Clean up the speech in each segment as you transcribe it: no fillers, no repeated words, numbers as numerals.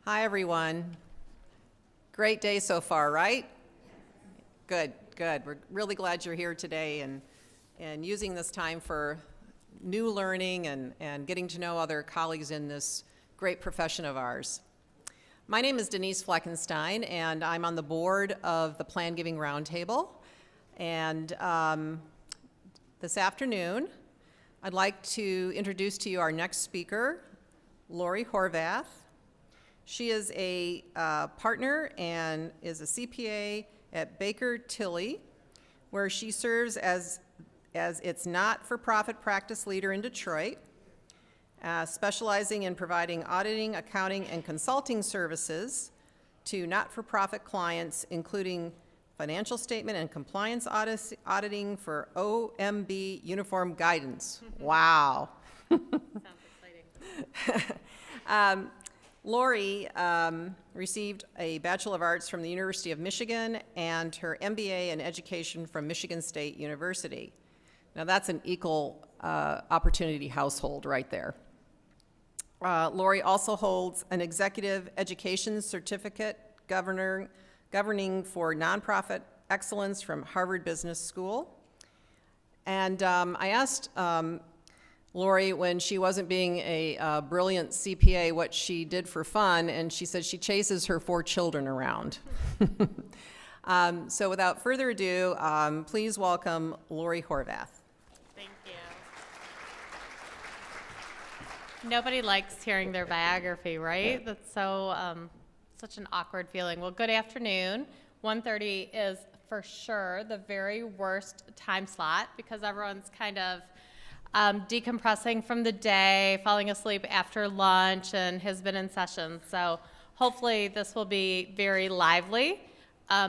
Hi, everyone. Great day so far, right? Good, good. We're really glad you're here today and using this time for new learning and getting to know other colleagues in this great profession of ours. My name is Denise Fleckenstein, and I'm on the board of the Plan Giving Roundtable. And this afternoon, I'd like to introduce to you our next speaker, Laurie Horvath. She is a partner and is a CPA at Baker Tilly, where she serves as its not-for-profit practice leader in Detroit, specializing in providing auditing, accounting, and consulting services to not-for-profit clients, including financial statement and compliance auditing for OMB uniform guidance. Wow. Sounds exciting. Laurie received a Bachelor of Arts from the University of Michigan and her MBA in Education from Michigan State University. Now that's an equal opportunity household right there. Laurie also holds an Executive Education Certificate governing for nonprofit excellence from Harvard Business School. And I asked Laurie, when she wasn't being a brilliant CPA, what she did for fun, and she said she chases her 4 children around. So without further ado, please welcome Laurie Horvath. Thank you. Nobody likes hearing their biography, right? That's so such an awkward feeling. Well, good afternoon. 1:30 is for sure the very worst time slot because everyone's kind of decompressing from the day, falling asleep after lunch, and has been in session. So hopefully this will be very lively.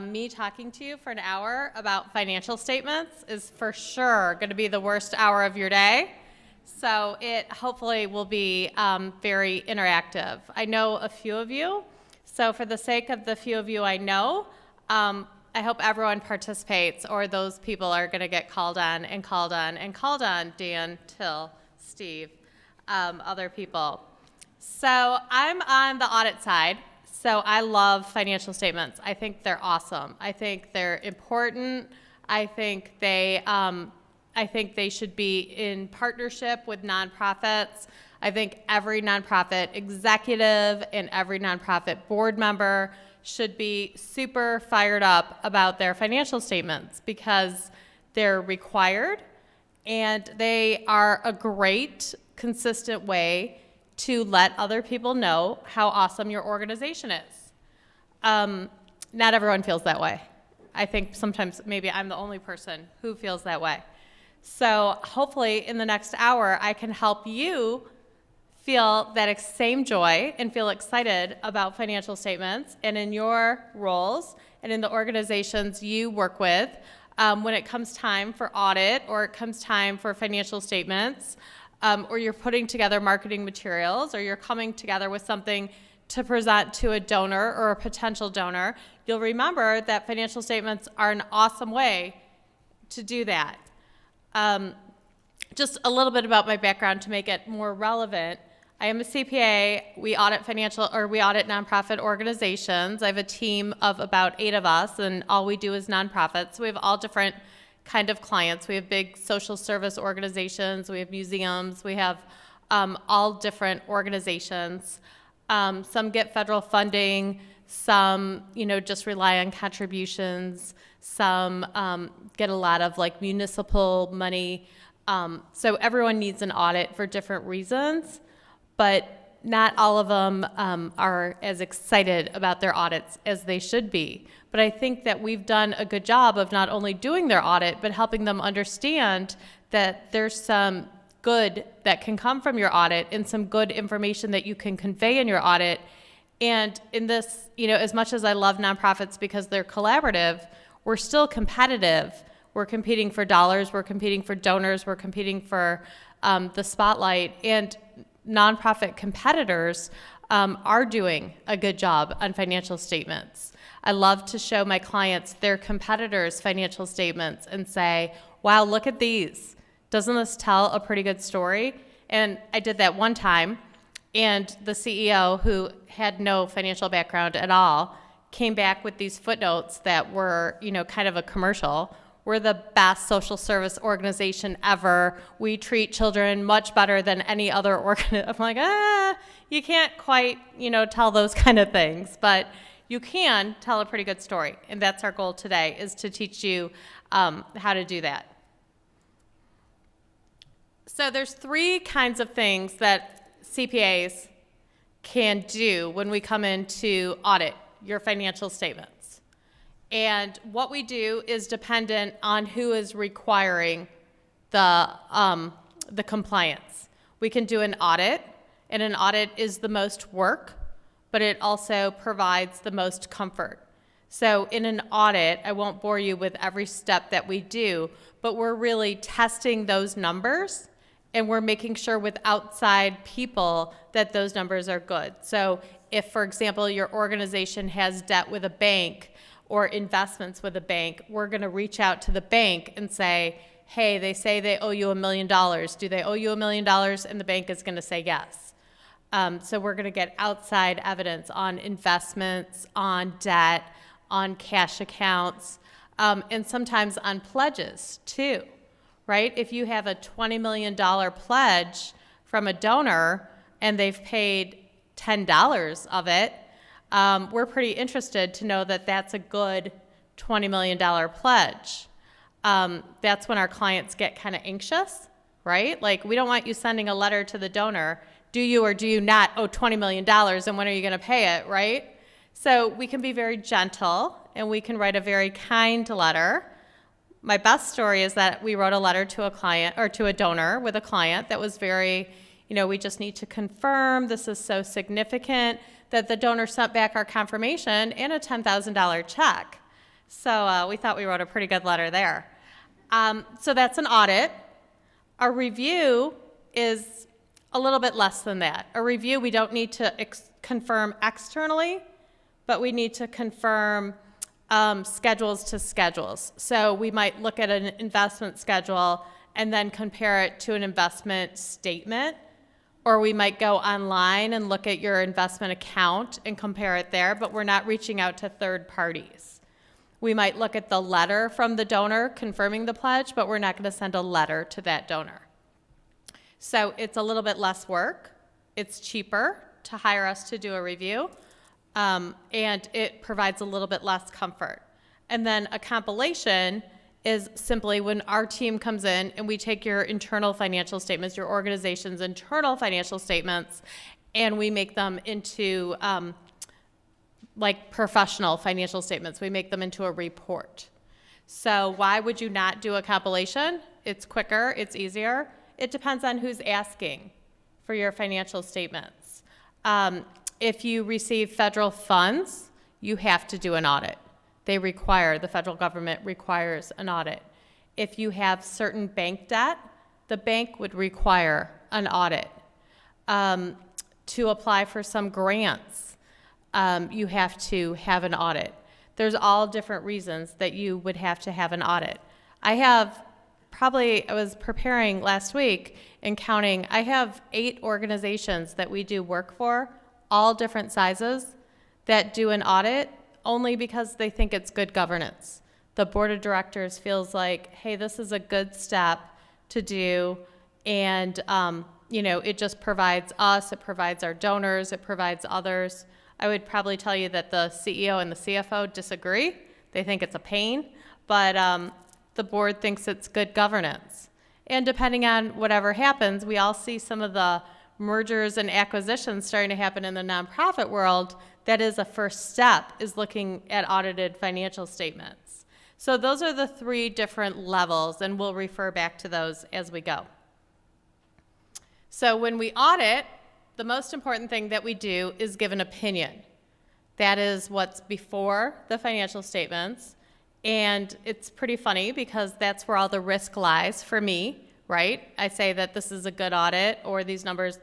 Me talking to you for an hour about financial statements is for sure going to be the worst hour of your day. So it hopefully will be very interactive. I know a few of you, so for the sake of the few of you I know, I hope everyone participates, or those people are going to get called on and called on and called on, Dan, Till, Steve, other people. So I'm on the audit side, so I love financial statements. I think they're awesome. I think they're important. I think they should be in partnership with nonprofits. I think every nonprofit executive and every nonprofit board member should be super fired up about their financial statements because they're required and they are a great, consistent way to let other people know how awesome your organization is. Not everyone feels that way. I think sometimes maybe I'm the only person who feels that way. So hopefully in the next hour, I can help you feel that same joy and feel excited about financial statements and in your roles and in the organizations you work with when it comes time for audit or it comes time for financial statements or you're putting together marketing materials or you're coming together with something to present to a donor or a potential donor, you'll remember that financial statements are an awesome way to do that. Just a little bit about my background to make it more relevant. I am a CPA. We audit nonprofit organizations. I have a team of about 8 of us, and all we do is nonprofits. We have all different kind of clients. We have big social service organizations. We have museums. We have all different organizations. Some get federal funding. Some, just rely on contributions. Some get a lot of municipal money. So everyone needs an audit for different reasons. But not all of them are as excited about their audits as they should be. But I think that we've done a good job of not only doing their audit, but helping them understand that there's some good that can come from your audit and some good information that you can convey in your audit. And in this, as much as I love nonprofits because they're collaborative, we're still competitive. We're competing for dollars, we're competing for donors, we're competing for the spotlight. And nonprofit competitors are doing a good job on financial statements. I love to show my clients their competitors' financial statements and say, wow, look at these. Doesn't this tell a pretty good story? And I did that one time, And the CEO, who had no financial background at all, came back with these footnotes that were, kind of a commercial. We're the best social service organization ever. We treat children much better than any other I'm like, you can't quite, tell those kind of things, but you can tell a pretty good story. And that's our goal today, is to teach you how to do that. So there's 3 kinds of things that CPAs can do when we come in to audit your financial statements. And what we do is dependent on who is requiring the compliance. We can do an audit, and an audit is the most work, but it also provides the most comfort. So in an audit, I won't bore you with every step that we do, but we're really testing those numbers, and we're making sure with outside people that those numbers are good. So if, for example, your organization has debt with a bank or investments with a bank, we're going to reach out to the bank and say, hey, they say they owe you $1 million. Do they owe you $1 million? And the bank is going to say yes. So we're going to get outside evidence on investments, on debt, on cash accounts, and sometimes on pledges too, right? If you have a $20 million pledge from a donor and they've paid $10 of it, we're pretty interested to know that that's a good $20 million pledge. That's when our clients get kind of anxious, right? Like, we don't want you sending a letter to the donor, do you or do you not owe $20 million, and when are you going to pay it, right? So we can be very gentle, and we can write a very kind letter. My best story is that we wrote a letter to a client, or to a donor with a client, that was very, we just need to confirm this is so significant, that the donor sent back our confirmation and a $10,000 check. So we thought we wrote a pretty good letter there. So that's an audit. A review is a little bit less than that. A review, we don't need to confirm externally, but we need to confirm schedules to schedules. So we might look at an investment schedule and then compare it to an investment statement, or we might go online and look at your investment account and compare it there, but we're not reaching out to third parties. We might look at the letter from the donor confirming the pledge, but we're not going to send a letter to that donor. So it's a little bit less work. It's cheaper to hire us to do a review, and it provides a little bit less comfort. And then a compilation is simply when our team comes in and we take your internal financial statements, your organization's internal financial statements, and we make them into like professional financial statements. We make them into a report. So why would you not do a compilation? It's quicker, it's easier. It depends on who's asking for your financial statements. If you receive federal funds, you have to do an audit. The federal government requires an audit. If you have certain bank debt, the bank would require an audit. To apply for some grants, you have to have an audit. There's all different reasons that you would have to have an audit. I was preparing last week and counting, I have 8 organizations that we do work for, all different sizes, that do an audit only because they think it's good governance. The board of directors feels like, hey, this is a good step to do, and it just provides us, it provides our donors, it provides others. I would probably tell you that the CEO and the CFO disagree. They think it's a pain, but the board thinks it's good governance. And depending on whatever happens, we all see some of the mergers and acquisitions starting to happen in the nonprofit world. That is a first step, is looking at audited financial statements. So those are the 3 different levels, and we'll refer back to those as we go. So when we audit, the most important thing that we do is give an opinion. That is what's before the financial statements. And it's pretty funny because that's where all the risk lies for me, right? I say that this is a good audit, or these numbers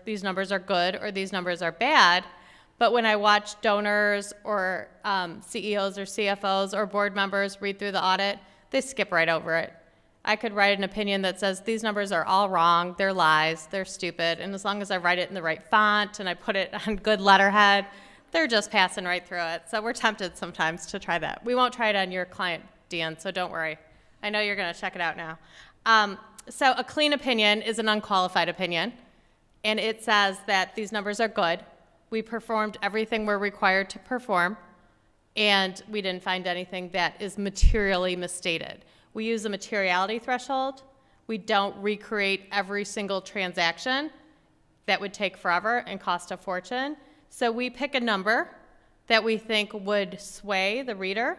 are good, or these numbers are bad. But when I watch donors or CEOs or CFOs or board members read through the audit, they skip right over it. I could write an opinion that says these numbers are all wrong, they're lies, they're stupid, and as long as I write it in the right font and I put it on good letterhead, they're just passing right through it. So we're tempted sometimes to try that. We won't try it on your client, Dan, so don't worry. I know you're going to check it out now. So a clean opinion is an unqualified opinion, and it says that these numbers are good. We performed everything we're required to perform, and we didn't find anything that is materially misstated. We use a materiality threshold. We don't recreate every single transaction. That would take forever and cost a fortune. So we pick a number that we think would sway the reader.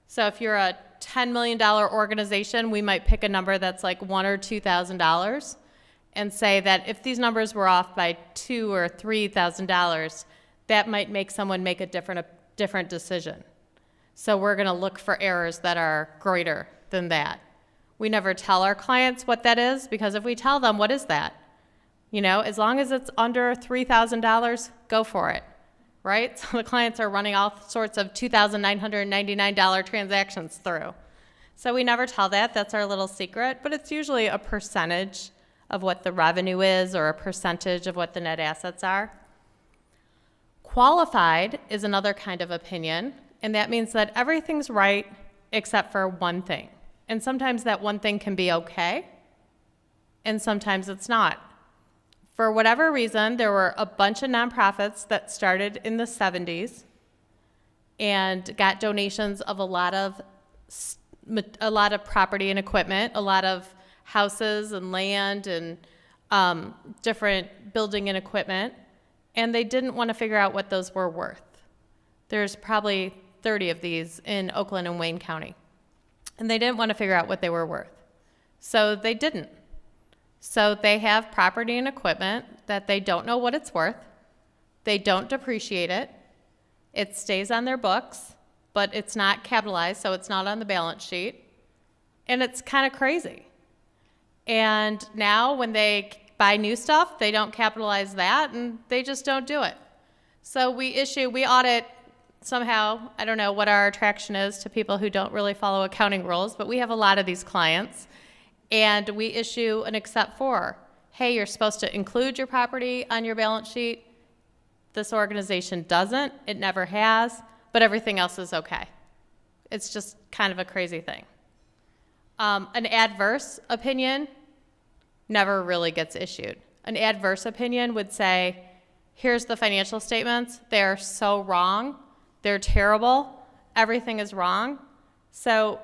So if you're a $10 million organization, we might pick a number that's like $1,000 or $2,000 and say that if these numbers were off by $2,000 or $3,000, that might make someone make a different decision. So we're going to look for errors that are greater than that. We never tell our clients what that is, because if we tell them, what is that? You know, as long as it's under $3,000, go for it, right? So the clients are running all sorts of $2,999 transactions through. So we never tell that. That's our little secret, but it's usually a percentage of what the revenue is or a percentage of what the net assets are. Qualified is another kind of opinion, and that means that everything's right except for one thing. And sometimes that one thing can be okay, and sometimes it's not. For whatever reason, there were a bunch of nonprofits that started in the 70s and got donations of a lot of property and equipment, a lot of houses and land and different building and equipment, and they didn't want to figure out what those were worth. There's probably 30 of these in Oakland and Wayne County, and they didn't want to figure out what they were worth. So they didn't. So they have property and equipment that they don't know what it's worth. They don't depreciate it. It stays on their books, but it's not capitalized, so it's not on the balance sheet. And it's kind of crazy. And now when they buy new stuff, they don't capitalize that, and they just don't do it. So we audit somehow. I don't know what our attraction is to people who don't really follow accounting rules, but we have a lot of these clients. And we issue an except for. Hey, you're supposed to include your property on your balance sheet. This organization doesn't. It never has. But everything else is okay. It's just kind of a crazy thing. An adverse opinion never really gets issued. An adverse opinion would say, here's the financial statements. They're so wrong. They're terrible. Everything is wrong. So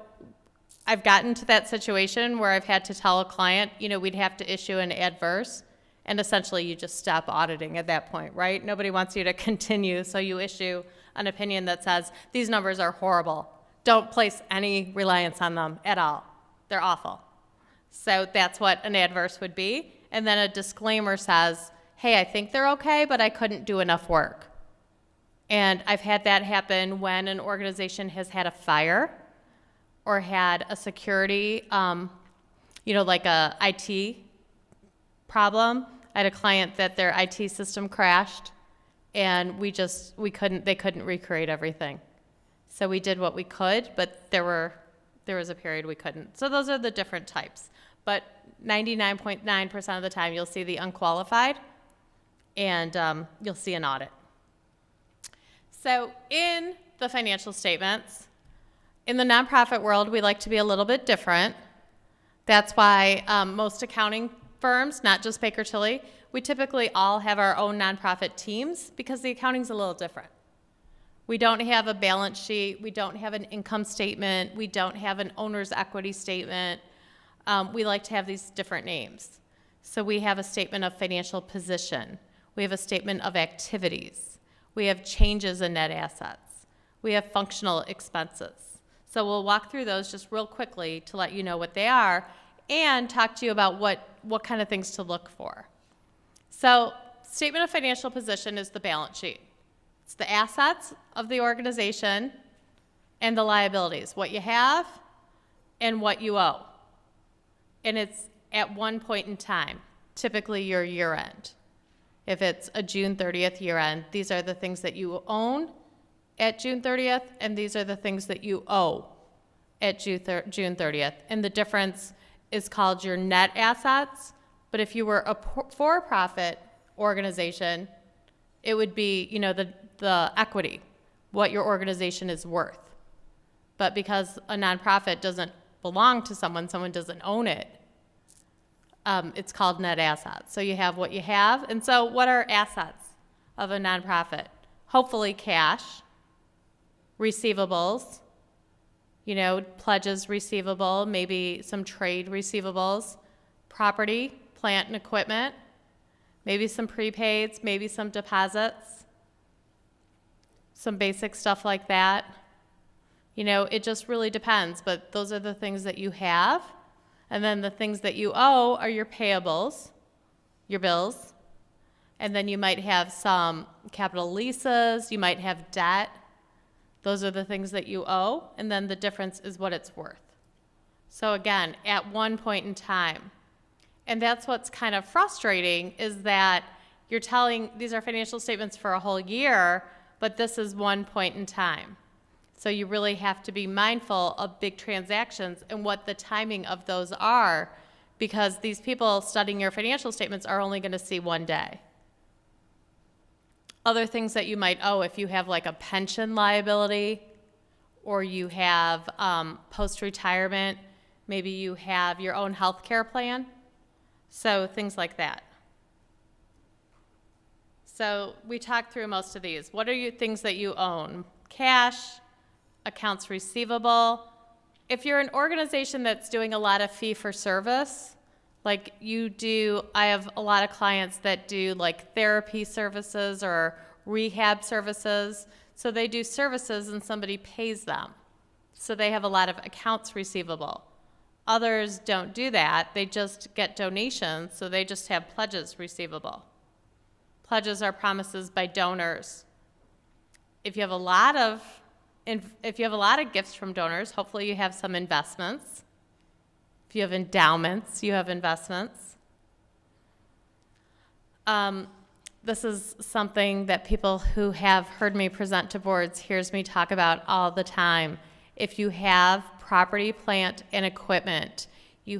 I've gotten to that situation where I've had to tell a client, you know, we'd have to issue an adverse, and essentially you just stop auditing at that point, right? Nobody wants you to continue, so you issue an opinion that says, these numbers are horrible. Don't place any reliance on them at all. They're awful. So that's what an adverse would be. And then a disclaimer says, hey, I think they're okay, but I couldn't do enough work. And I've had that happen when an organization has had a fire or had a security, like a IT problem. I had a client that their IT system crashed, and they couldn't recreate everything. So we did what we could, but there was a period we couldn't. So those are the different types. But 99.9% of the time, you'll see the unqualified, and you'll see an audit. So in the financial statements, in the nonprofit world, we like to be a little bit different. That's why most accounting firms, not just Baker Tilly, we typically all have our own nonprofit teams because the accounting's a little different. We don't have a balance sheet. We don't have an income statement. We don't have an owner's equity statement. We like to have these different names. So we have a statement of financial position. We have a statement of activities. We have changes in net assets. We have functional expenses. So we'll walk through those just real quickly to let you know what they are and talk to you about what kind of things to look for. So statement of financial position is the balance sheet. It's the assets of the organization and the liabilities, what you have and what you owe. And it's at one point in time, typically your year end. If it's a June 30th year end, these are the things that you own at June 30th, and these are the things that you owe at June 30th. And the difference is called your net assets. But if you were a for-profit organization, it would be, you know, the equity, what your organization is worth. But because a nonprofit doesn't belong to someone doesn't own it, it's called net assets. So you have what you have. And so what are assets of a nonprofit? Hopefully cash, receivables, you know, pledges receivable, maybe some trade receivables, property, plant and equipment, maybe some prepaids, maybe some deposits, some basic stuff like that. You know, it just really depends, but those are the things that you have. And then the things that you owe are your payables, your bills. And then you might have some capital leases, you might have debt. Those are the things that you owe, and then the difference is what it's worth. So again, at one point in time, and that's what's kind of frustrating is that you're telling, these are financial statements for a whole year, but this is one point in time. So you really have to be mindful of big transactions and what the timing of those are, because these people studying your financial statements are only going to see one day. Other things that you might owe, if you have like a pension liability, or you have post-retirement, maybe you have your own health care plan, so things like that. So we talked through most of these. What are you things that you own? Cash, accounts receivable. If you're an organization that's doing a lot of fee for service, like you do, I have a lot of clients that do like therapy services or rehab services. So they do services and somebody pays them. So they have a lot of accounts receivable. Others don't do that. They just get donations, so they just have pledges receivable. Pledges are promises by donors. If you have a lot of gifts from donors, hopefully you have some investments. If you have endowments, you have investments. This is something that people who have heard me present to boards hears me talk about all the time. If you have property, plant, and equipment, you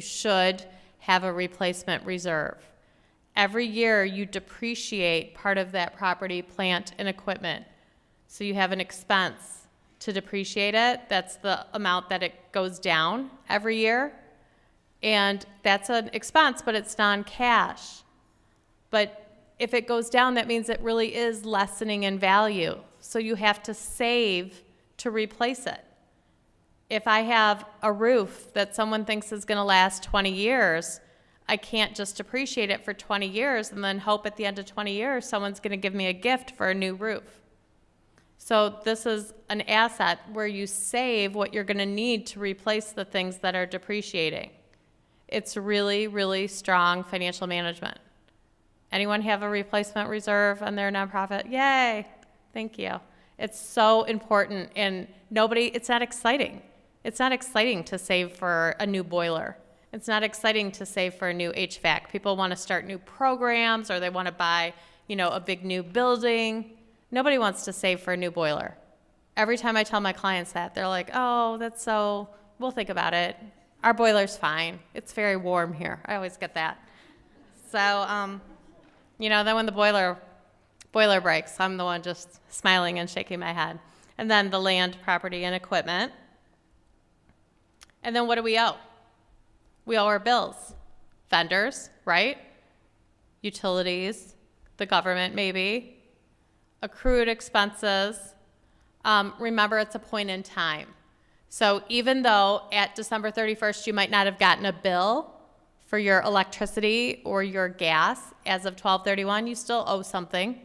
should have a replacement reserve. Every year you depreciate part of that property, plant, and equipment. So you have an expense to depreciate it. That's the amount that it goes down every year. And that's an expense, but it's non-cash. But if it goes down, that means it really is lessening in value. So you have to save to replace it. If I have a roof that someone thinks is going to last 20 years, I can't just depreciate it for 20 years and then hope at the end of 20 years someone's going to give me a gift for a new roof. So this is an asset where you save what you're going to need to replace the things that are depreciating. It's really, really strong financial management. Anyone have a replacement reserve on their nonprofit? Yay! Thank you. It's so important, and it's not exciting. It's not exciting to save for a new boiler. It's not exciting to save for a new HVAC. People want to start new programs, or they want to buy, a big new building. Nobody wants to save for a new boiler. Every time I tell my clients that, they're like, oh, we'll think about it. Our boiler's fine. It's very warm here. I always get that. So, then when the boiler breaks, I'm the one just smiling and shaking my head. And then the land, property, and equipment. And then what do we owe? We owe our bills. Vendors, right? Utilities, the government maybe. Accrued expenses. Remember, it's a point in time. So even though at December 31st you might not have gotten a bill for your electricity or your gas as of 12/31, you still owe something.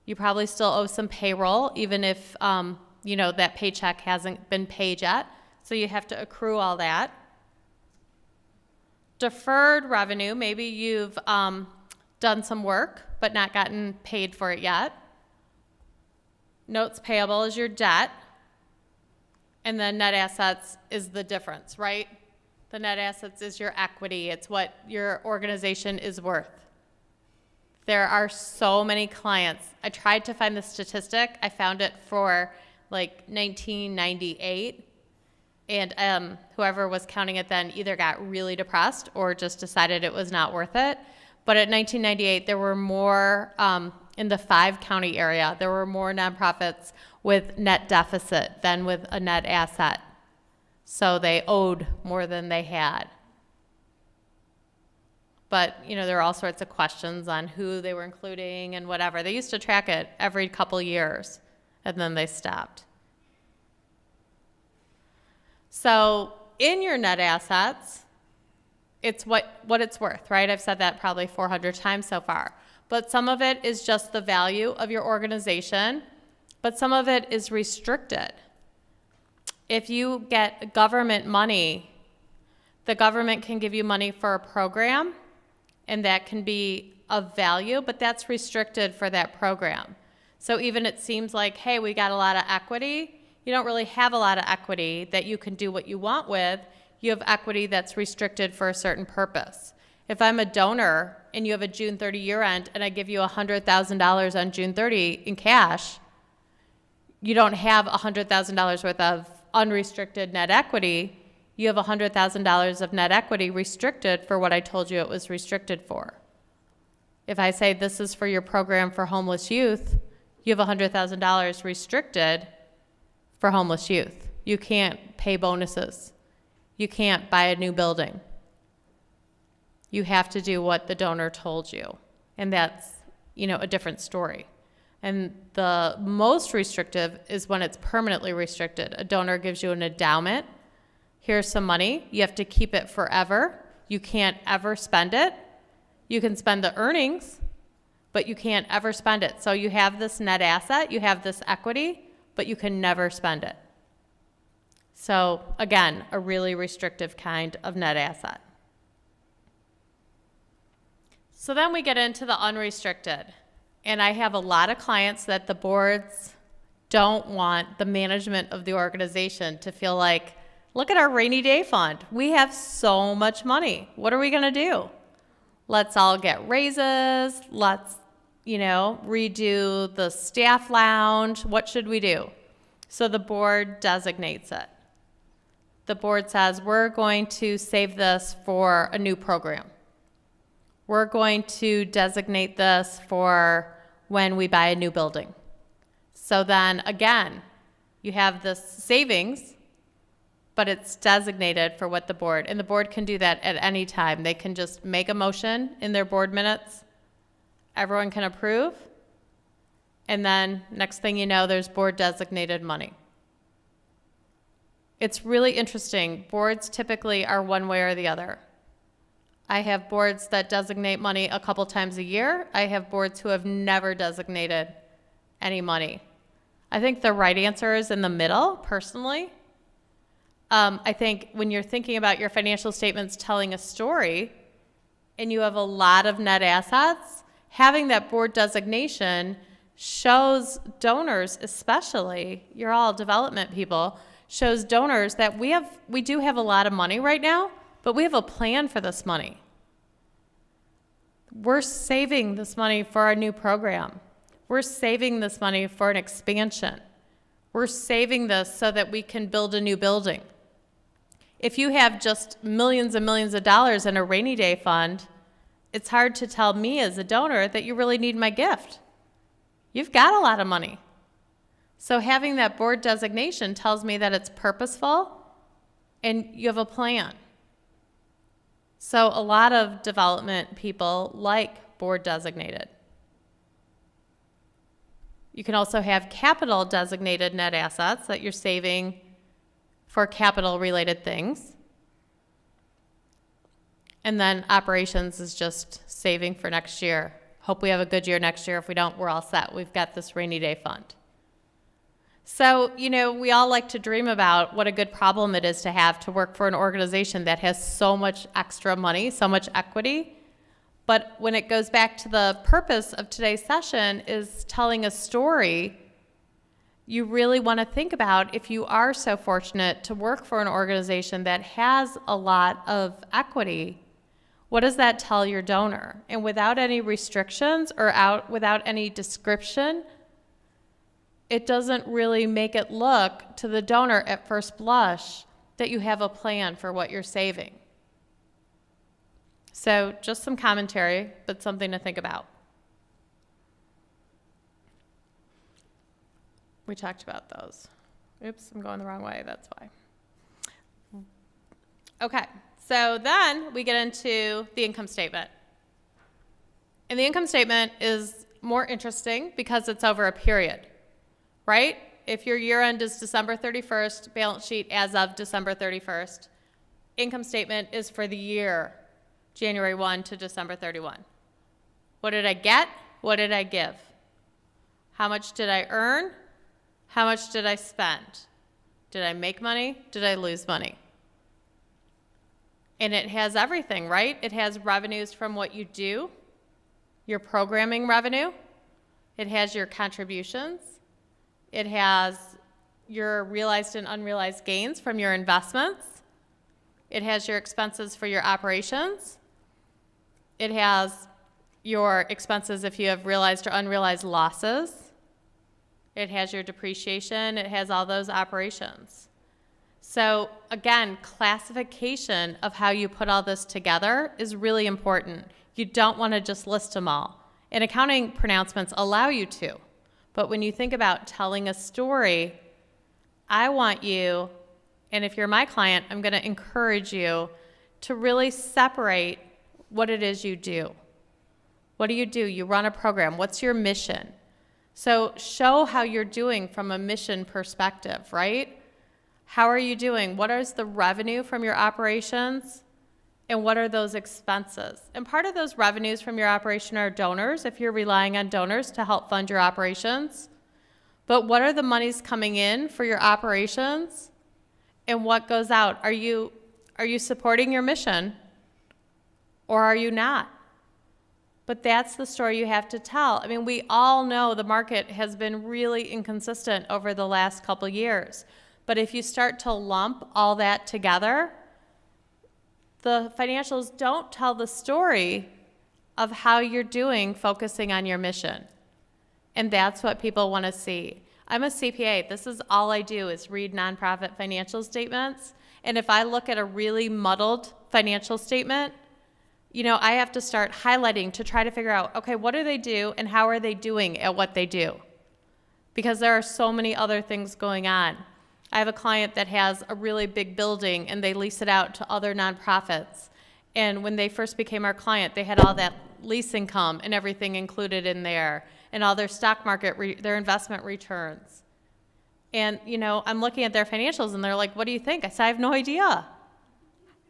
You probably still owe some payroll, even if that paycheck hasn't been paid yet. So you have to accrue all that. Deferred revenue, maybe you've done some work but not gotten paid for it yet. Notes payable is your debt. And then net assets is the difference, right? The net assets is your equity. It's what your organization is worth. There are so many clients. I tried to find the statistic. I found it for like 1998. And whoever was counting it then either got really depressed or just decided it was not worth it. But at 1998, there were more, in the 5-county area, there were more nonprofits with net deficit than with a net asset. So they owed more than they had. But, there are all sorts of questions on who they were including and whatever. They used to track it every couple years, and then they stopped. So in your net assets, it's what it's worth, right? I've said that probably 400 times so far. But some of it is just the value of your organization, but some of it is restricted. If you get government money, the government can give you money for a program, and that can be of value, but that's restricted for that program. So even it seems like, hey, we got a lot of equity, you don't really have a lot of equity that you can do what you want with. You have equity that's restricted for a certain purpose. If I'm a donor and you have a June 30 year end and I give you $100,000 on June 30 in cash, you don't have $100,000 worth of unrestricted net equity. You have $100,000 of net equity restricted for what I told you it was restricted for. If I say this is for your program for homeless youth, you have $100,000 restricted for homeless youth. You can't pay bonuses. You can't buy a new building. You have to do what the donor told you. And that's, a different story. And the most restrictive is when it's permanently restricted. A donor gives you an endowment. Here's some money. You have to keep it forever. You can't ever spend it. You can spend the earnings, but you can't ever spend it. So you have this net asset, you have this equity, but you can never spend it. So again, a really restrictive kind of net asset. So then we get into the unrestricted. And I have a lot of clients that the boards don't want the management of the organization to feel like, look at our rainy day fund. We have so much money. What are we going to do? Let's all get raises. Let's, redo the staff lounge. What should we do? So the board designates it. The board says, we're going to save this for a new program. We're going to designate this for when we buy a new building. So then again, you have this savings, but it's designated for what the board, and the board can do that at any time. They can just make a motion in their board minutes. Everyone can approve. And then next thing you know, there's board designated money. It's really interesting. Boards typically are one way or the other. I have boards that designate money a couple times a year. I have boards who have never designated any money. I think the right answer is in the middle, personally. I think when you're thinking about your financial statements telling a story and you have a lot of net assets, having that board designation shows donors, especially, you're all development people, shows donors that we do have a lot of money right now, but we have a plan for this money. We're saving this money for our new program. We're saving this money for an expansion. We're saving this so that we can build a new building. If you have just millions and millions of dollars in a rainy day fund, it's hard to tell me as a donor that you really need my gift. You've got a lot of money. So having that board designation tells me that it's purposeful and you have a plan. So a lot of development people like board designated. You can also have capital designated net assets that you're saving for capital related things. And then operations is just saving for next year. Hope we have a good year next year. If we don't, we're all set. We've got this rainy day fund. So, we all like to dream about what a good problem it is to have to work for an organization that has so much extra money, so much equity. But when it goes back to the purpose of today's session is telling a story, you really want to think about if you are so fortunate to work for an organization that has a lot of equity, what does that tell your donor? And without any restrictions or without any description, it doesn't really make it look to the donor at first blush that you have a plan for what you're saving. So just some commentary, but something to think about. We talked about those. Oops, I'm going the wrong way, that's why. Okay, so then we get into the income statement. And the income statement is more interesting because it's over a period, right? If your year end is December 31st, balance sheet as of December 31st, income statement is for the year, January 1 to December 31. What did I get? What did I give? How much did I earn? How much did I spend? Did I make money? Did I lose money? And it has everything, right? It has revenues from what you do, your programming revenue. It has your contributions. It has your realized and unrealized gains from your investments. It has your expenses for your operations. It has your expenses if you have realized or unrealized losses. It has your depreciation. It has all those operations. So again, classification of how you put all this together is really important. You don't want to just list them all. And accounting pronouncements allow you to. But when you think about telling a story, I want you, and if you're my client, I'm going to encourage you to really separate what it is you do. What do? You run a program. What's your mission? So show how you're doing from a mission perspective, right? How are you doing? What is the revenue from your operations? And what are those expenses? And part of those revenues from your operation are donors, if you're relying on donors to help fund your operations. But what are the monies coming in for your operations? And what goes out? Are you supporting your mission? Or are you not? But that's the story you have to tell. I mean, we all know the market has been really inconsistent over the last couple years. But if you start to lump all that together, the financials don't tell the story of how you're doing focusing on your mission. And that's what people want to see. I'm a CPA. This is all I do is read nonprofit financial statements. And if I look at a really muddled financial statement, I have to start highlighting to try to figure out, okay, what do they do and how are they doing at what they do? Because there are so many other things going on. I have a client that has a really big building and they lease it out to other nonprofits. And when they first became our client, they had all that lease income and everything included in there and all their stock market, their investment returns. And, I'm looking at their financials and they're like, what do you think? I said, I have no idea.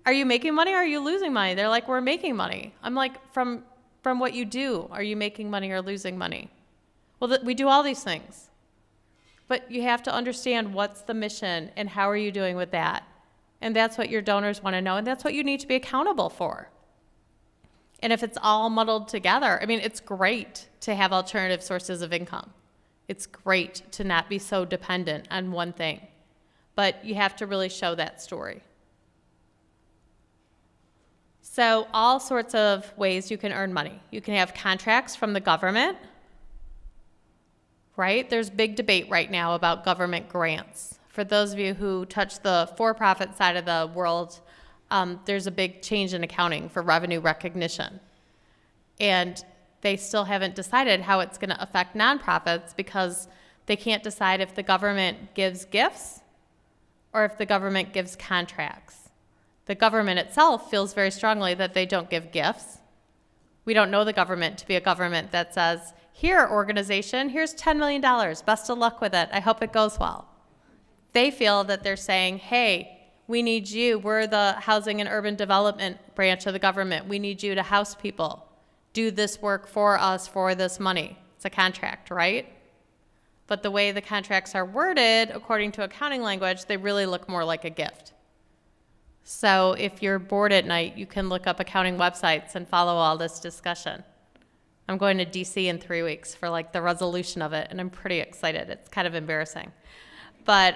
Are you making money or are you losing money? They're like, we're making money. I'm like, from what you do, are you making money or losing money? Well, we do all these things. But you have to understand what's the mission and how are you doing with that. And that's what your donors want to know, and that's what you need to be accountable for. And if it's all muddled together, it's great to have alternative sources of income. It's great to not be so dependent on one thing. But you have to really show that story. So all sorts of ways you can earn money. You can have contracts from the government, right? There's big debate right now about government grants. For those of you who touch the for-profit side of the world, there's a big change in accounting for revenue recognition. And they still haven't decided how it's going to affect nonprofits because they can't decide if the government gives gifts or if the government gives contracts. The government itself feels very strongly that they don't give gifts. We don't know the government to be a government that says, here, organization, here's $10 million. Best of luck with it. I hope it goes well. They feel that they're saying, hey, we need you. We're the housing and urban development branch of the government. We need you to house people. Do this work for us for this money. It's a contract, right? But the way the contracts are worded, according to accounting language, they really look more like a gift. So if you're bored at night, you can look up accounting websites and follow all this discussion. I'm going to DC in 3 weeks for the resolution of it, and I'm pretty excited. It's kind of embarrassing. But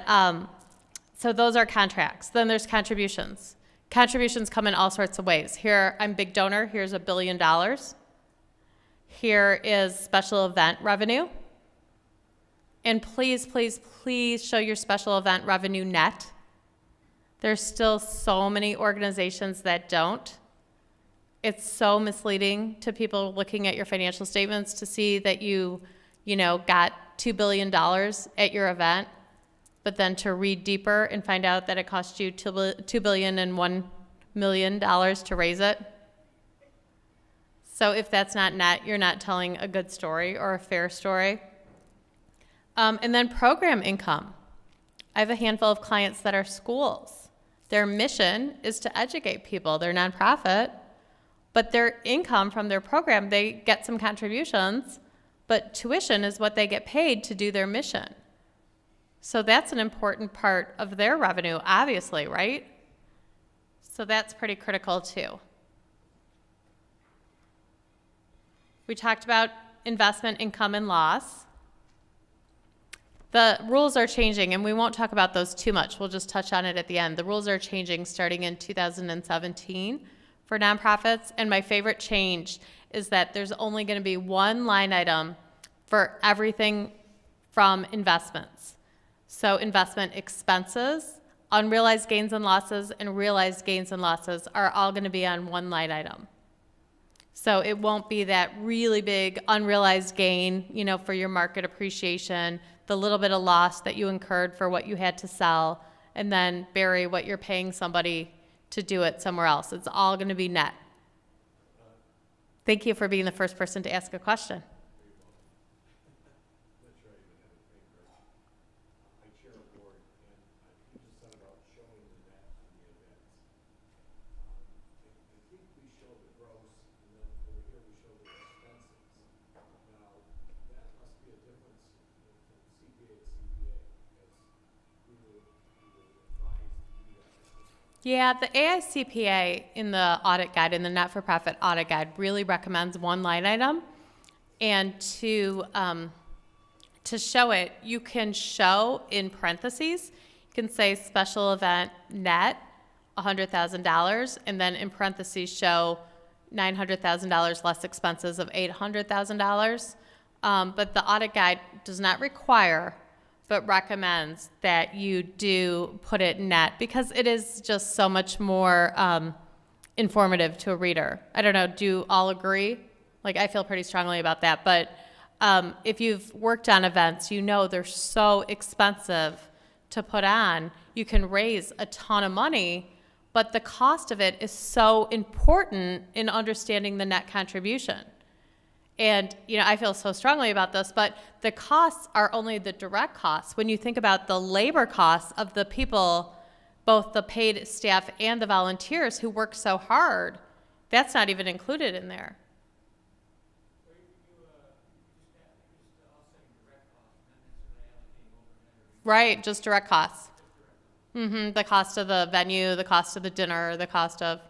so those are contracts. Then there's contributions. Contributions come in all sorts of ways. Here, I'm big donor. Here's $1 billion. Here is special event revenue. And please, please, please show your special event revenue net. There's still so many organizations that don't. It's so misleading to people looking at your financial statements to see that you got $2 billion at your event, but then to read deeper and find out that it cost you $2 billion and $1 million to raise it. So if that's not net, you're not telling a good story or a fair story. And then program income. I have a handful of clients that are schools. Their mission is to educate people. They're nonprofit, but their income from their program, they get some contributions, but tuition is what they get paid to do their mission. So that's an important part of their revenue, obviously, right? So that's pretty critical too. We talked about investment income and loss. The rules are changing, and we won't talk about those too much. We'll just touch on it at the end. The rules are changing starting in 2017 for nonprofits, and my favorite change is that there's only going to be one line item for everything from investments. So investment expenses, unrealized gains and losses, and realized gains and losses are all going to be on one line item. So it won't be that really big unrealized gain, for your market appreciation, the little bit of loss that you incurred for what you had to sell, and then bury what you're paying somebody to do it somewhere else. It's all going to be net. Thank you for being the first person to ask a question. Yeah, the AICPA in the audit guide, in the not-for-profit audit guide, really recommends one line item. And to show it, you can show in parentheses, you can say special event net, $100,000, and then in parentheses show $900,000 less expenses of $800,000. But the audit guide does not require but recommends that you do put it net because it is just so much more informative to a reader. I don't know, do you all agree? Like, I feel pretty strongly about that, but if you've worked on events, they're so expensive to put on. You can raise a ton of money, but the cost of it is so important in understanding the net contribution. And, I feel so strongly about this, but the costs are only the direct costs. When you think about the labor costs of the people, both the paid staff and the volunteers who work so hard, that's not even included in there. Right, just direct costs. The cost of the venue, the cost of the dinner, the cost of...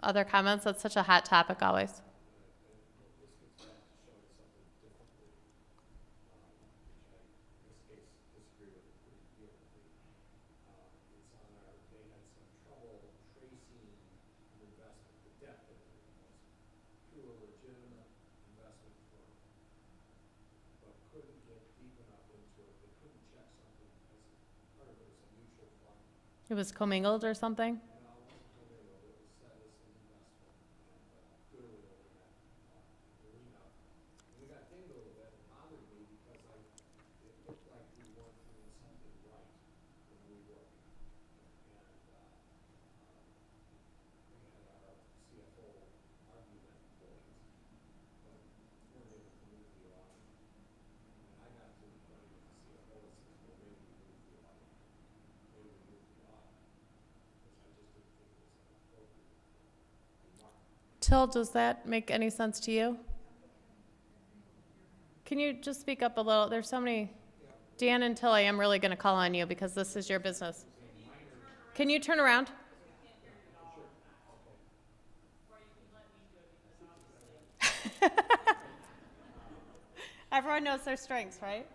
Other comments? That's such a hot topic always. It was commingled or something? Till, does that make any sense to you? Can you just speak up a little? There's so many. Dan and Till, I am really going to call on you because this is your business. Can you turn around? Everyone knows their strengths, right?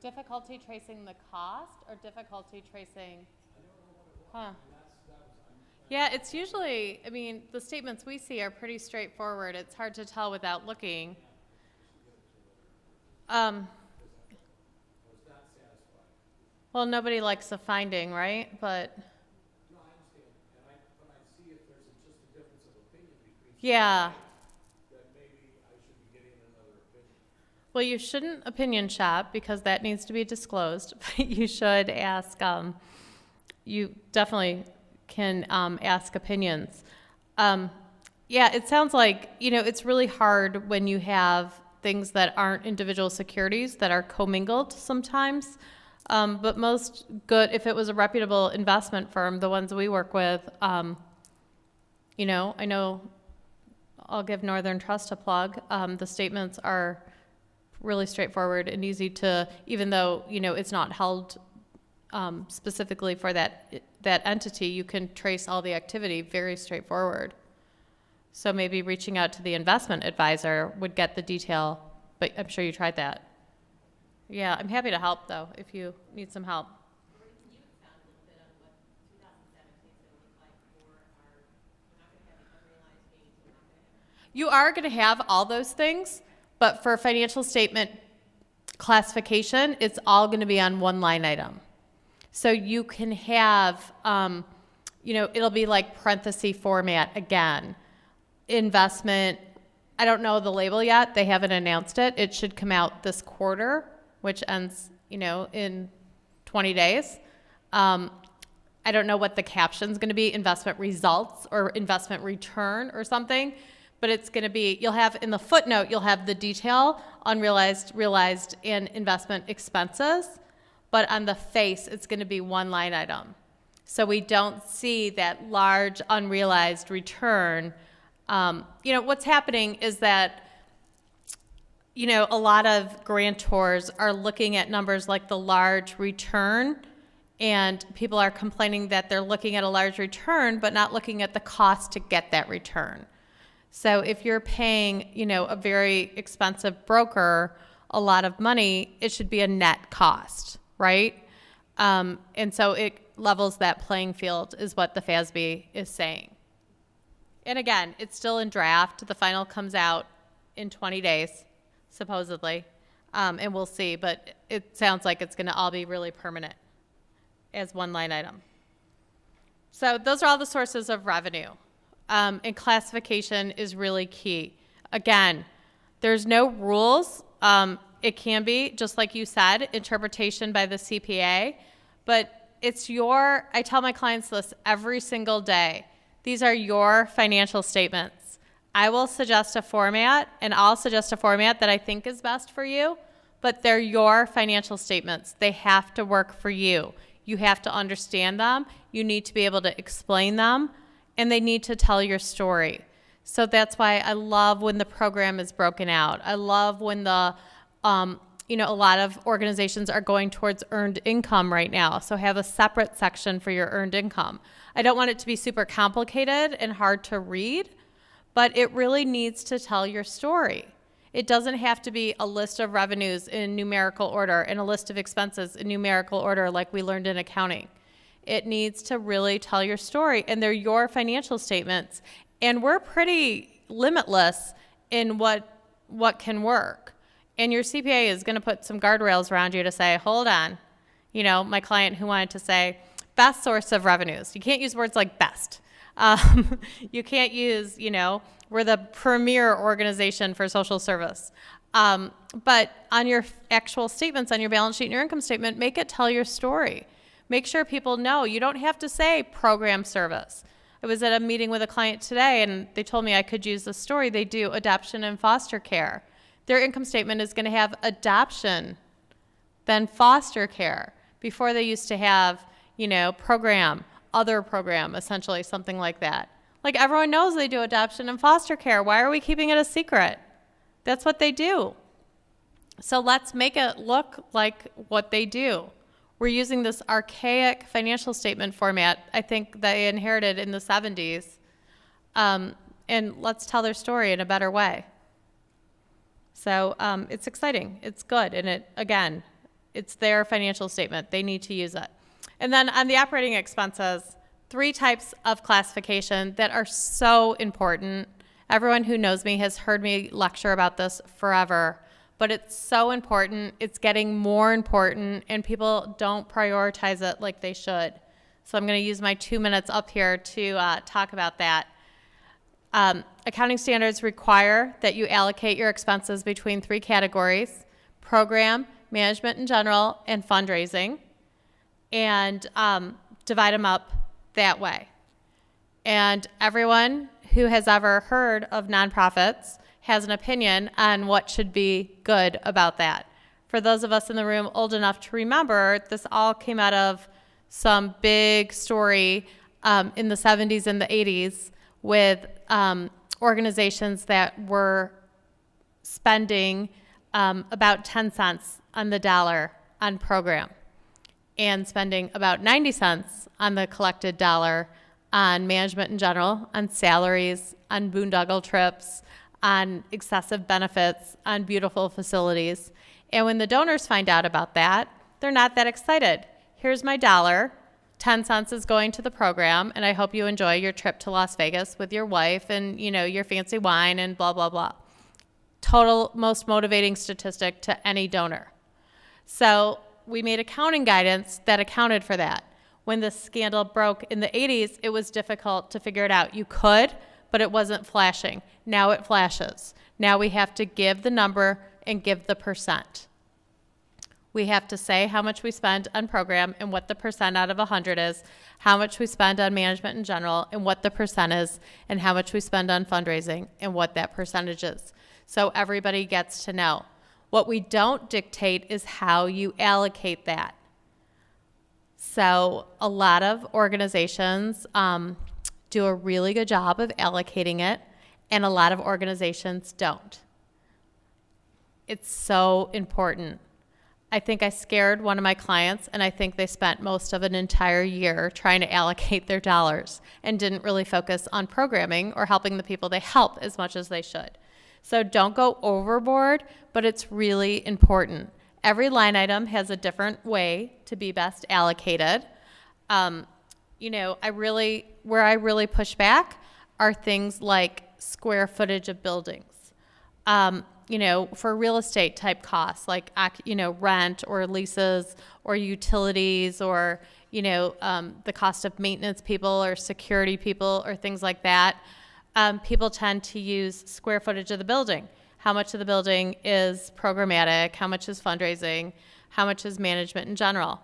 Difficulty tracing the cost or difficulty tracing? Huh. Yeah, it's usually, I mean, the statements we see are pretty straightforward. It's hard to tell without looking. Well, nobody likes a finding, right? But No, I understand, but I see if there's just a difference of opinion between. yeah. That maybe I should be getting another opinion. Well, you shouldn't opinion shop because that needs to be disclosed. But you should ask, you definitely can ask opinions. Yeah, it sounds like, it's really hard when you have things that aren't individual securities that are commingled sometimes. But most good, if it was a reputable investment firm, the ones we work with, I know I'll give Northern Trust a plug. The statements are really straightforward and easy to, even though, it's not held specifically for that entity, you can trace all the activity very straightforward. So maybe reaching out to the investment advisor would get the detail, but I'm sure you tried that. Yeah, I'm happy to help, though, if you need some help. Can you expound a little bit on what 2017 is going to look like for we're not going to have the unrealized gains, we're not going to have. You are going to have all those things, but for financial statement classification, it's all going to be on one line item. So you can have, it'll be like parenthesis format again. Investment, I don't know the label yet. They haven't announced it. It should come out this quarter, which ends, in 20 days. I don't know what the caption's going to be, investment results or investment return or something, but it's going to be, you'll have in the footnote, you'll have the detail, unrealized, realized, and investment expenses, but on the face, it's going to be one line item. So we don't see that large unrealized return. What's happening is that a lot of grantors are looking at numbers like the large return, and people are complaining that they're looking at a large return, but not looking at the cost to get that return. So if you're paying, a very expensive broker a lot of money, it should be a net cost, right? And so it levels that playing field is what the FASB is saying. And again, it's still in draft. The final comes out in 20 days. Supposedly, and we'll see, but it sounds like it's going to all be really permanent as one line item. So those are all the sources of revenue, and classification is really key. Again, there's no rules. It can be, just like you said, interpretation by the CPA, but I tell my clients this every single day. These are your financial statements. I will suggest a format, and I'll suggest a format that I think is best for you, but they're your financial statements. They have to work for you. You have to understand them. You need to be able to explain them, and they need to tell your story. So that's why I love when the program is broken out. I love when a lot of organizations are going towards earned income right now. So have a separate section for your earned income. I don't want it to be super complicated and hard to read, but it really needs to tell your story. It doesn't have to be a list of revenues in numerical order and a list of expenses in numerical order like we learned in accounting. It needs to really tell your story, and they're your financial statements. And we're pretty limitless in what can work. And your CPA is going to put some guardrails around you to say, hold on. My client who wanted to say, best source of revenues. You can't use words like best. You can't use, we're the premier organization for social service. But on your actual statements, on your balance sheet and your income statement, make it tell your story. Make sure people know. You don't have to say program service. I was at a meeting with a client today, and they told me I could use the story. They do adoption and foster care. Their income statement is going to have adoption, then foster care. Before they used to have, program, other program, essentially, something like that. Like everyone knows they do adoption and foster care. Why are we keeping it a secret? That's what they do. So let's make it look like what they do. We're using this archaic financial statement format, I think they inherited in the 70s, and let's tell their story in a better way. So it's exciting. It's good. And it, again, It's their financial statement. They need to use it. And then on the operating expenses, 3 types of classification that are so important. Everyone who knows me has heard me lecture about this forever, but it's so important. It's getting more important, and people don't prioritize it like they should. So I'm going to use my 2 minutes up here to talk about that. Accounting standards require that you allocate your expenses between 3 categories: program, management in general, and fundraising, and divide them up that way. And everyone who has ever heard of nonprofits has an opinion on what should be good about that. For those of us in the room old enough to remember, this all came out of some big story in the 70s and the 80s with organizations that were spending about 10 cents on the dollar on program and spending about 90 cents on the collected dollar on management in general, on salaries, on boondoggle trips, on excessive benefits, on beautiful facilities. And when the donors find out about that, they're not that excited. Here's my dollar, 10 cents is going to the program, and I hope you enjoy your trip to Las Vegas with your wife and, you know, your fancy wine and blah, blah, blah. Total most motivating statistic to any donor. So we made accounting guidance that accounted for that. When the scandal broke in the 80s, it was difficult to figure it out. You could, but it wasn't flashing. Now it flashes. Now we have to give the number and give the percent. We have to say how much we spend on program and what the percent out of 100 is, how much we spend on management in general and what the percent is, and how much we spend on fundraising and what that percentage is. So everybody gets to know. What we don't dictate is how you allocate that. So a lot of organizations do a really good job of allocating it, and a lot of organizations don't. It's so important. I think I scared one of my clients, and I think they spent most of an entire year trying to allocate their dollars and didn't really focus on programming or helping the people they help as much as they should. So don't go overboard, but it's really important. Every line item has a different way to be best allocated. You know, where I really push back are things like square footage of buildings. You know, for real estate type costs like, you know, rent or leases or utilities or, you know, the cost of maintenance people or security people or things like that. People tend to use square footage of the building. How much of the building is programmatic? How much is fundraising? How much is management in general?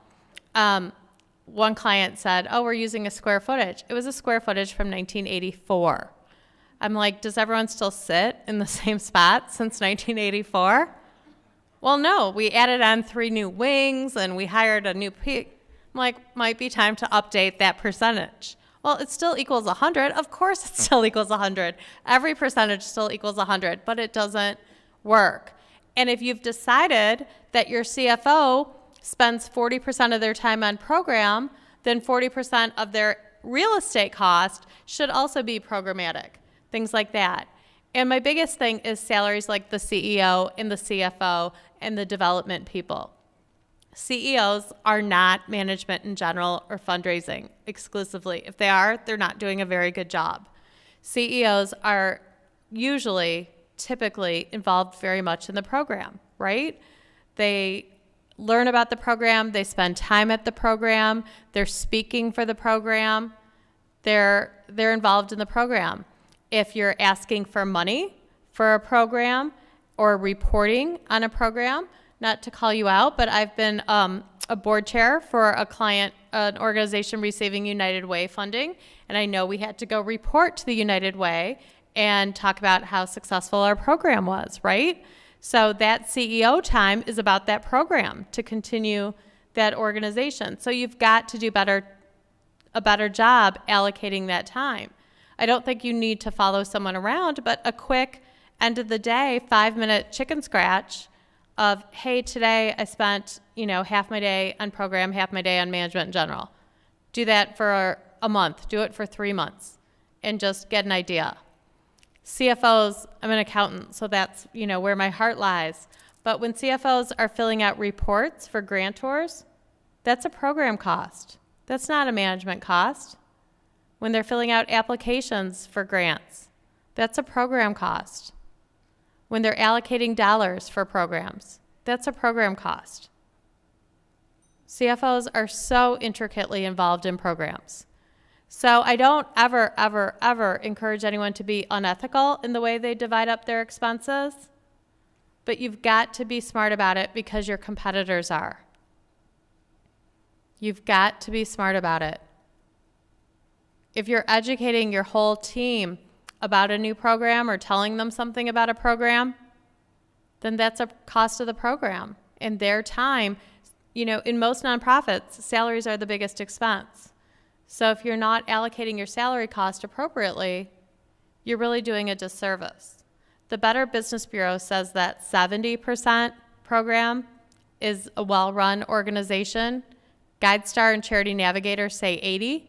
One client said, oh, we're using a square footage. It was a square footage from 1984. I'm like, does everyone still sit in the same spot since 1984? Well, no, we added on 3 new wings and we hired a new I'm like, might be time to update that percentage. Well, it still equals 100. Of course it still equals 100. Every percentage still equals 100, but it doesn't work. And if you've decided that your CFO spends 40% of their time on program, then 40% of their real estate cost should also be programmatic, things like that. And my biggest thing is salaries like the CEO and the CFO and the development people. CEOs are not management in general or fundraising exclusively. If they are, they're not doing a very good job. CEOs are typically involved very much in the program, right? They learn about the program, they spend time at the program, they're speaking for the program, they're involved in the program. If you're asking for money for a program or reporting on a program, not to call you out, but I've been a board chair for a client, an organization receiving United Way funding, and I know we had to go report to the United Way and talk about how successful our program was, right? So that CEO time is about that program to continue that organization. So you've got to do a better job allocating that time. I don't think you need to follow someone around, but a quick end of the day, 5-minute chicken scratch of, hey, today I spent, half my day on program, half my day on management in general. Do that for a month. Do it for 3 months and just get an idea. CFOs, I'm an accountant, so that's, where my heart lies. But when CFOs are filling out reports for grantors, that's a program cost. That's not a management cost. When they're filling out applications for grants, that's a program cost. When they're allocating dollars for programs, that's a program cost. CFOs are so intricately involved in programs. So I don't ever, ever, ever encourage anyone to be unethical in the way they divide up their expenses, but you've got to be smart about it because your competitors are. You've got to be smart about it. If you're educating your whole team about a new program or telling them something about a program, then that's a cost of the program. And their time, you know, in most nonprofits, salaries are the biggest expense. So if you're not allocating your salary cost appropriately, you're really doing a disservice. The Better Business Bureau says that 70% program is a well-run organization. GuideStar and Charity Navigator say 80.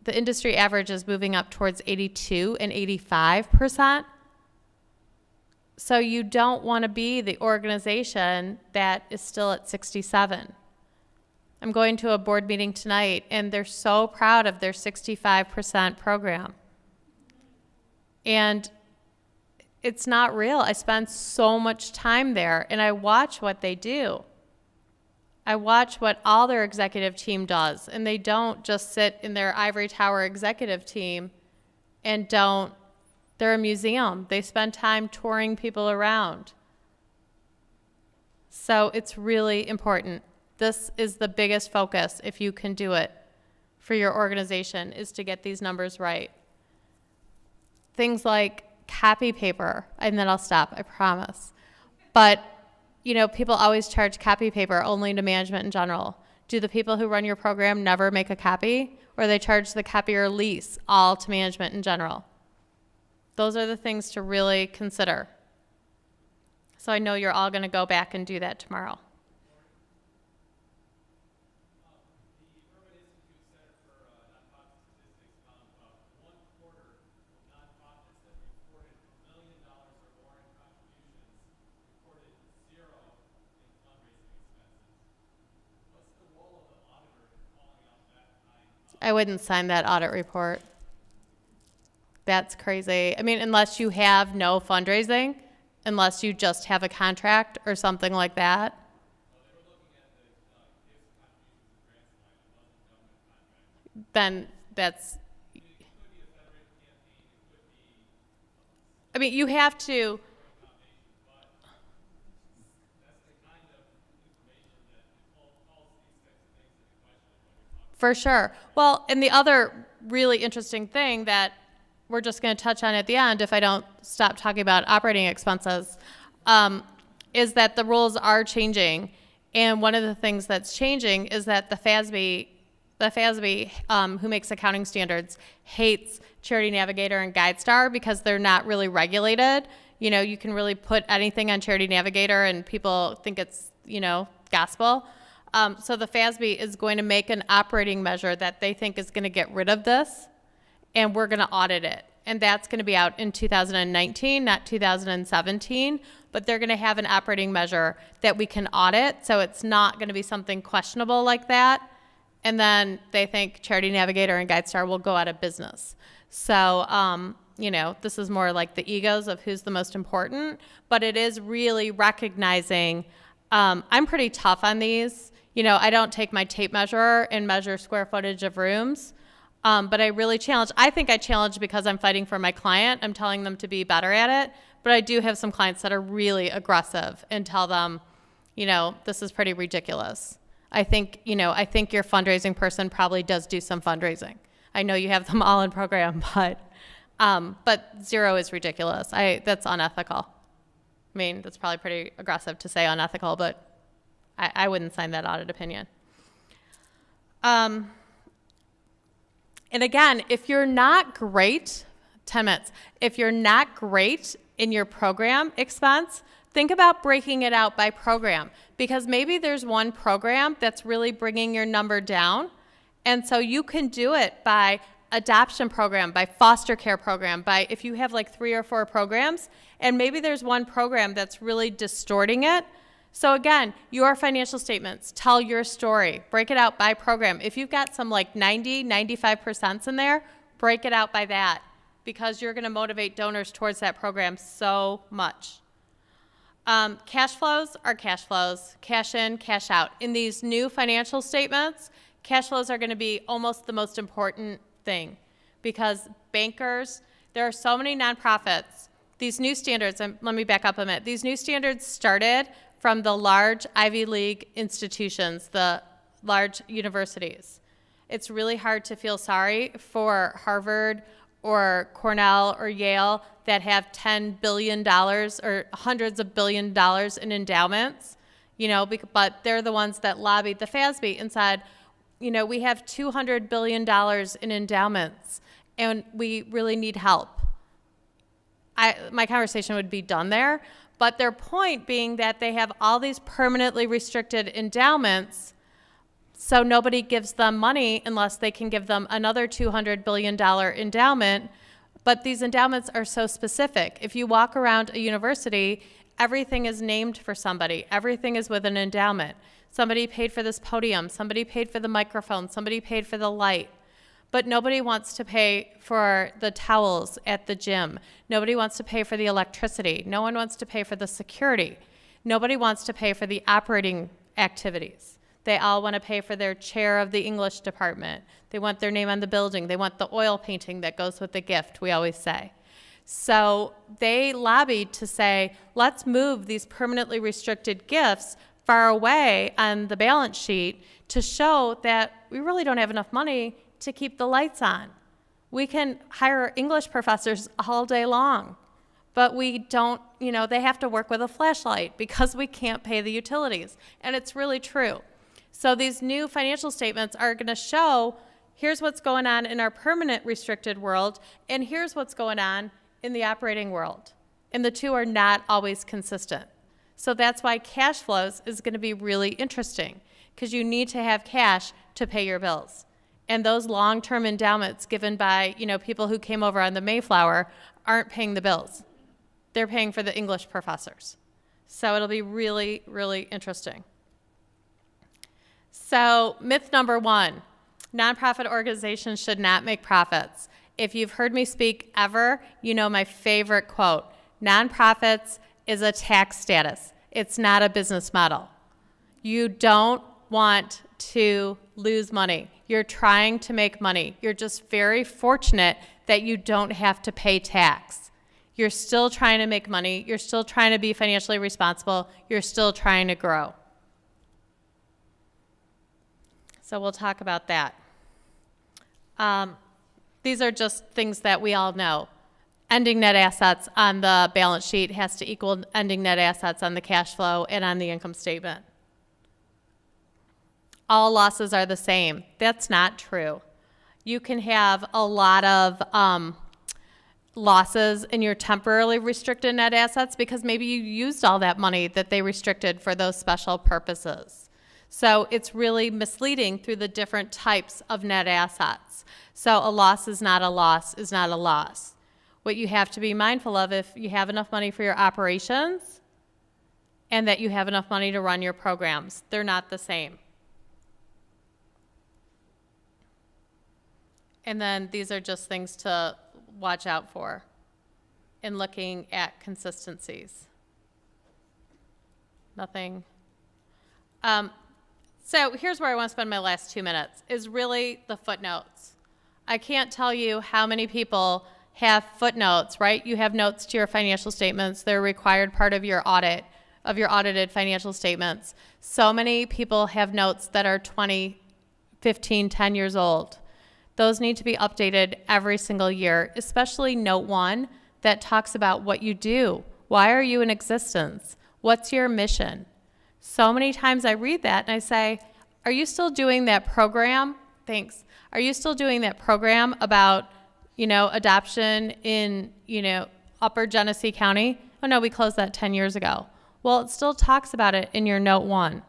The industry average is moving up towards 82 and 85%. So you don't want to be the organization that is still at 67. I'm going to a board meeting tonight, and they're so proud of their 65% program. And it's not real. I spend so much time there, and I watch what they do. I watch what all their executive team does, and they don't just sit in their ivory tower executive team and they're a museum. They spend time touring people around. So it's really important. This is the biggest focus, if you can do it, for your organization, is to get these numbers right. Things like copy paper, and then I'll stop, I promise. But you know, people always charge copy paper only to management in general. Do the people who run your program never make a copy? Or they charge the copier lease all to management in general? Those are the things to really consider. So I know you're all going to go back and do that tomorrow. I wouldn't sign that audit report. That's crazy. I mean, unless you have no fundraising, unless you just have a contract or something like that. Then that's, I mean, you have to, for sure. Well, and the other really interesting thing that we're just going to touch on at the end, if I don't stop talking about operating expenses, is that the rules are changing. And one of the things that's changing is that the FASB, who makes accounting standards, hates Charity Navigator and GuideStar because they're not really regulated. You know, you can really put anything on Charity Navigator and people think it's, you know, gospel. So the FASB is going to make an operating measure that they think is going to get rid of this, and we're going to audit it. And that's going to be out in 2019, not 2017, but they're going to have an operating measure that we can audit, so it's not going to be something questionable like that. And then they think Charity Navigator and GuideStar will go out of business. So, you know, this is more like the egos of who's the most important, but it is really recognizing, I'm pretty tough on these. You know, I don't take my tape measure and measure square footage of rooms, but I really challenge. I think I challenge because I'm fighting for my client. I'm telling them to be better at it, but I do have some clients that are really aggressive and tell them, you know, this is pretty ridiculous. I think your fundraising person probably does do some fundraising. I know you have them all in program, but zero is ridiculous. That's unethical. I mean, that's probably pretty aggressive to say unethical, but I wouldn't sign that audit opinion. And again, if you're not great, 10 minutes, if you're not great in your program expense, think about breaking it out by program, because maybe there's one program that's really bringing your number down. And so you can do it by adoption program, by foster care program, by if you have like 3 or 4 programs, And maybe there's one program that's really distorting it. So again, your financial statements, tell your story, break it out by program. If you've got some like 95% in there, break it out by that, because you're gonna motivate donors towards that program so much. Cash flows are cash flows, cash in, cash out. In these new financial statements, cash flows are gonna be almost the most important thing, because bankers, there are so many nonprofits. These new standards, let me back up a minute. These new standards started from the large Ivy League institutions, the large universities. It's really hard to feel sorry for Harvard or Cornell or Yale that have $10 billion or hundreds of billion dollars in endowments, you know, but they're the ones that lobbied the FASB and said, you know, we have $200 billion in endowments and we really need help. My conversation would be done there, but their point being that they have all these permanently restricted endowments, so nobody gives them money unless they can give them another $200 billion endowment. But these endowments are so specific. If you walk around a university, everything is named for somebody. Everything is with an endowment. Somebody paid for this podium. Somebody paid for the microphone. Somebody paid for the light. But nobody wants to pay for the towels at the gym. Nobody wants to pay for the electricity. No one wants to pay for the security. Nobody wants to pay for the operating activities. They all want to pay for their chair of the English department. They want their name on the building. They want the oil painting that goes with the gift, we always say. So they lobbied to say, let's move these permanently restricted gifts far away on the balance sheet to show that we really don't have enough money to keep the lights on. We can hire English professors all day long, but we don't, you know, they have to work with a flashlight because we can't pay the utilities. And it's really true. So these new financial statements are going to show, here's what's going on in our permanent restricted world, and here's what's going on in the operating world. And the two are not always consistent. So that's why cash flows is going to be really interesting, because you need to have cash to pay your bills. And those long-term endowments given by, you know, people who came over on the Mayflower aren't paying the bills. They're paying for the English professors. So it'll be really, really interesting. So myth number one, nonprofit organizations should not make profits. If you've heard me speak ever, you know my favorite quote, nonprofits is a tax status. It's not a business model. You don't want to lose money. You're trying to make money. You're just very fortunate that you don't have to pay tax. You're still trying to make money. You're still trying to be financially responsible. You're still trying to grow. So we'll talk about that. These are just things that we all know. Ending net assets on the balance sheet has to equal ending net assets on the cash flow and on the income statement. All losses are the same. That's not true. You can have a lot of losses in your temporarily restricted net assets because maybe you used all that money that they restricted for those special purposes. So it's really misleading through the different types of net assets. So a loss is not a loss is not a loss. What you have to be mindful of, if you have enough money for your operations and that you have enough money to run your programs, they're not the same. And then these are just things to watch out for in looking at consistencies. Nothing. So here's where I want to spend my last 2 minutes, is really the footnotes. I can't tell you how many people have footnotes, right? You have notes to your financial statements. They're a required part of your audit, of your audited financial statements. So many people have notes that are 20, 15, 10 years old. Those need to be updated every single year, especially note 1 that talks about what you do. Why are you in existence? What's your mission? So many times I read that and I say, are you still doing that program? Thanks. Are you still doing that program about, you know, adoption in, you know, Upper Genesee County? Oh no, we closed that 10 years ago. Well, it still talks about it in your note 1.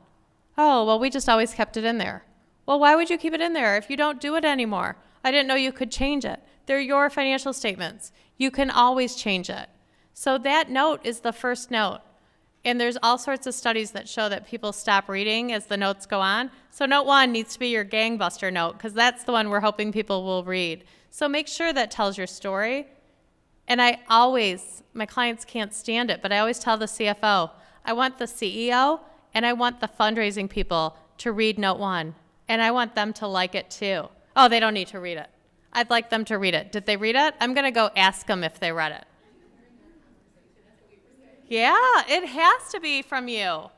Oh, well, we just always kept it in there. Well, why would you keep it in there if you don't do it anymore? I didn't know you could change it. They're your financial statements. You can always change it. So that note is the first note. And there's all sorts of studies that show that people stop reading as the notes go on. So note 1 needs to be your gangbuster note, because that's the one we're hoping people will read. So make sure that tells your story. And my clients can't stand it, but I always tell the CFO, I want the CEO and I want the fundraising people to read note 1. And I want them to like it too. Oh, they don't need to read it. I'd like them to read it. Did they read it? I'm going to go ask them if they read it. Yeah, it has to be from you.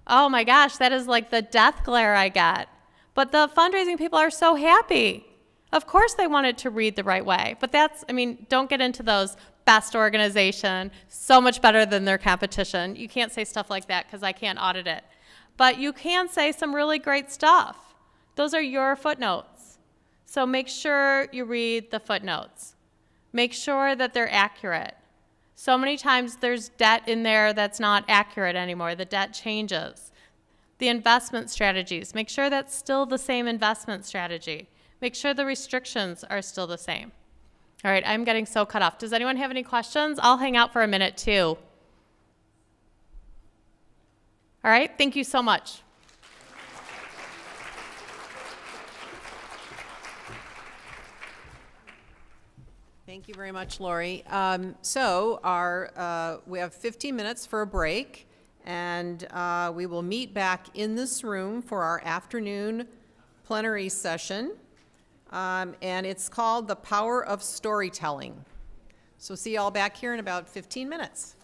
Oh my gosh, that is like the death glare I get. But the fundraising people are so happy. Of course they wanted to read the right way. But don't get into those best organization, so much better than their competition. You can't say stuff like that because I can't audit it. But you can say some really great stuff. Those are your footnotes. So make sure you read the footnotes. Make sure that they're accurate. So many times there's debt in there that's not accurate anymore. The debt changes. The investment strategies, make sure that's still the same investment strategy. Make sure the restrictions are still the same. All right, I'm getting so cut off. Does anyone have any questions? I'll hang out for a minute too. All right, thank you so much. Thank you very much, Laurie. We have 15 minutes for a break, and we will meet back in this room for our afternoon plenary session, and it's called The Power of Storytelling. So see you all back here in about 15 minutes.